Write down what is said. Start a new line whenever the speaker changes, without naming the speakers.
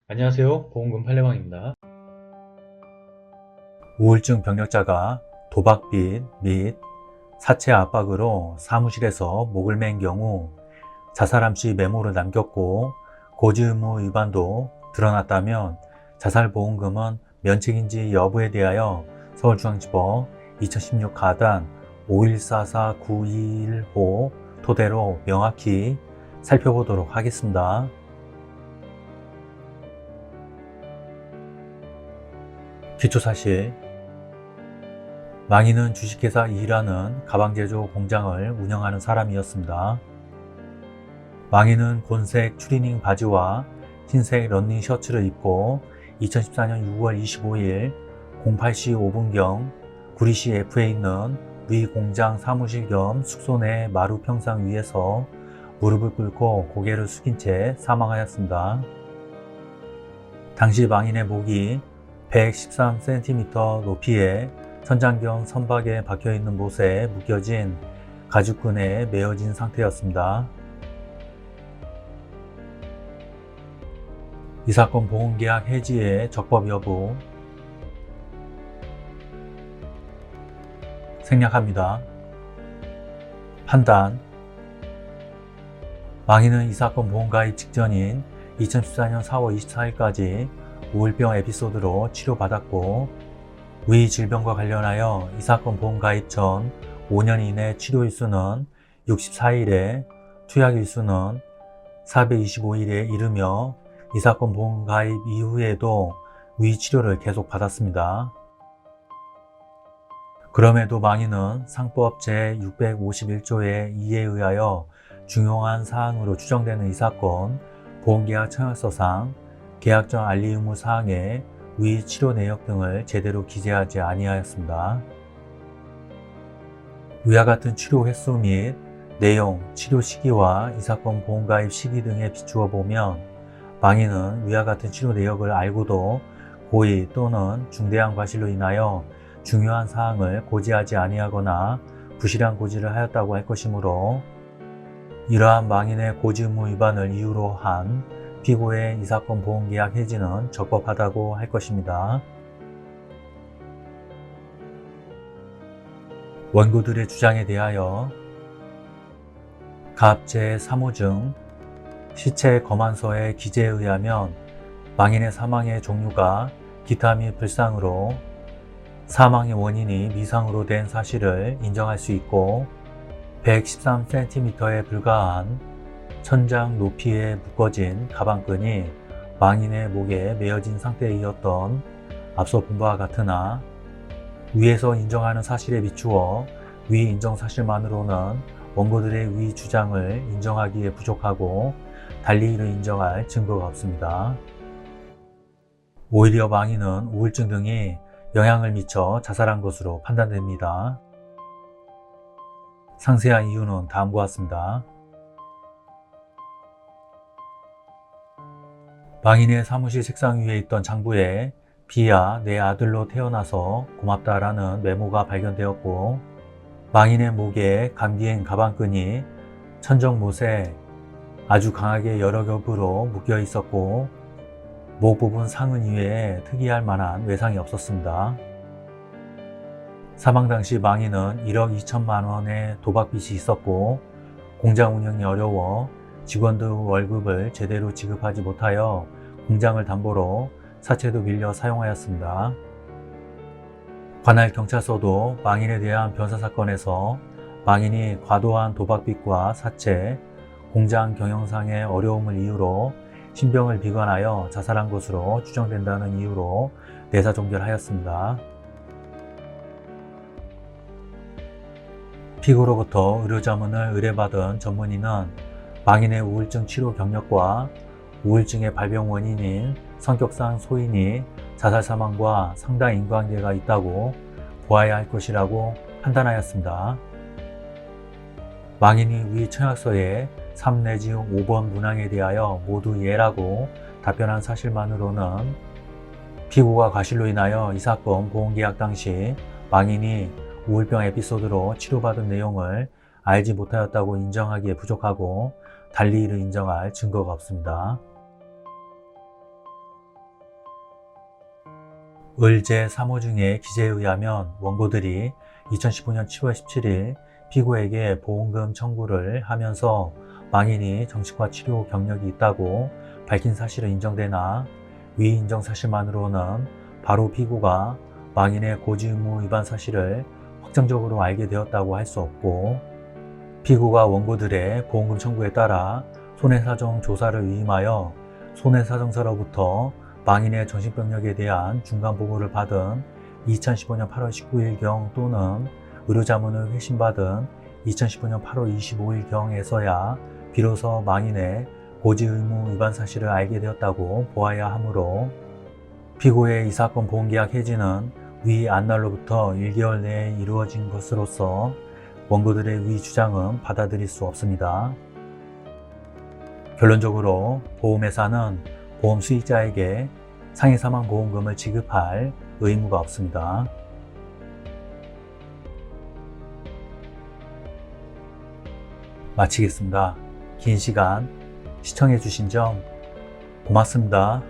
안녕하세요. 보험금 팔례방입니다.
우울증 병력자가 도박빚 및 사채 압박으로 사무실에서 목을 맨 경우 자살함 시 메모를 남겼고 고지 의무 위반도 드러났다면 자살보험금은 면책인지 여부에 대하여 서울중앙지법 2016 가단 5144-921호 토대로 명확히 살펴보도록 하겠습니다. 기초사실, 망인은 주식회사 일하는 가방제조 공장을 운영하는 사람이었습니다. 망인은 곤색 추리닝 바지와 흰색 러닝 셔츠를 입고 2014년 6월 25일 08시 5분경 구리시 F에 있는 위 공장 사무실 겸 숙소 내 마루 평상 위에서 무릎을 꿇고 고개를 숙인 채 사망하였습니다. 당시 망인의 목이 113cm 높이의 천장경 선박에 박혀있는 못에 묶여진 가죽끈에 매어진 상태였습니다. 이 사건 보험계약 해지의 적법 여부 생략합니다. 판단, 망인은 이 사건 보험가입 직전인 2014년 4월 24일까지 우울병 에피소드로 치료받았고 위 질병과 관련하여 이 사건 보험가입 전 5년 이내 치료 일수는 64일에 투약 일수는 425일에 이르며 이 사건 보험가입 이후에도 위 치료를 계속 받았습니다. 그럼에도 망인은 상법 제651조의 2에 의하여 중요한 사항으로 추정되는 이 사건 보험계약 청약서상 계약 전 알리 의무 사항에 위 치료 내역 등을 제대로 기재하지 아니하였습니다. 위와 같은 치료 횟수 및 내용, 치료 시기와 이 사건 보험가입 시기 등에 비추어 보면 망인은 위와 같은 치료 내역을 알고도 고의 또는 중대한 과실로 인하여 중요한 사항을 고지하지 아니하거나 부실한 고지를 하였다고 할 것이므로 이러한 망인의 고지 의무 위반을 이유로 한 피고의 이 사건 보험계약 해지는 적법하다고 할 것입니다. 원고들의 주장에 대하여 갑 제3호증 시체 검안서의 기재에 의하면 망인의 사망의 종류가 기타 및 불상으로 사망의 원인이 미상으로 된 사실을 인정할 수 있고 113cm에 불과한 천장 높이에 묶어진 가방끈이 망인의 목에 매어진 상태이었던 앞서 본 바와 같으나 위에서 인정하는 사실에 비추어 위 인정 사실만으로는 원고들의 위 주장을 인정하기에 부족하고 달리 이를 인정할 증거가 없습니다. 오히려 망인은 우울증 등이 영향을 미쳐 자살한 것으로 판단됩니다. 상세한 이유는 다음과 같습니다. 망인의 사무실 책상 위에 있던 장부에 비야 내 아들로 태어나서 고맙다라는 메모가 발견되었고 망인의 목에 감기인 가방끈이 천정못에 아주 강하게 여러 겹으로 묶여 있었고 목 부분 상흔 이외에 특이할 만한 외상이 없었습니다. 사망 당시 망인은 1억 2천만 원의 도박빚이 있었고 공장 운영이 어려워 직원들 월급을 제대로 지급하지 못하여 공장을 담보로 사채도 빌려 사용하였습니다. 관할 경찰서도 망인에 대한 변사 사건에서 망인이 과도한 도박빚과 사채, 공장 경영상의 어려움을 이유로 신병을 비관하여 자살한 것으로 추정된다는 이유로 내사 종결하였습니다. 피고로부터 의료자문을 의뢰받은 전문의는 망인의 우울증 치료 경력과 우울증의 발병 원인인 성격상 소인이 자살 사망과 상당 인과관계가 있다고 보아야 할 것이라고 판단하였습니다. 망인이 위 청약서에 3 내지 5번 문항에 대하여 모두 예라고 답변한 사실만으로는 피고가 과실로 인하여 이 사건 보험계약 당시 망인이 우울병 에피소드로 치료받은 내용을 알지 못하였다고 인정하기에 부족하고 달리 이를 인정할 증거가 없습니다. 을제 3호 중에 기재에 의하면 원고들이 2015년 7월 17일 피고에게 보험금 청구를 하면서 망인이 정신과 치료 경력이 있다고 밝힌 사실은 인정되나 위 인정 사실만으로는 바로 피고가 망인의 고지 의무 위반 사실을 확정적으로 알게 되었다고 할 수 없고, 피고가 원고들의 보험금 청구에 따라 손해사정 조사를 위임하여 손해사정사로부터 망인의 정신병력에 대한 중간보고를 받은 2015년 8월 19일경 또는 의료자문을 회신받은 2015년 8월 25일경에서야 비로소 망인의 고지 의무 위반 사실을 알게 되었다고 보아야 하므로, 피고의 이 사건 보험계약 해지는 위 안날로부터 1개월 내에 이루어진 것으로서 원고들의 위 주장은 받아들일 수 없습니다. 결론적으로 보험회사는 보험 수익자에게 상해사망보험금을 지급할 의무가 없습니다. 마치겠습니다. 긴 시간 시청해 주신 점 고맙습니다.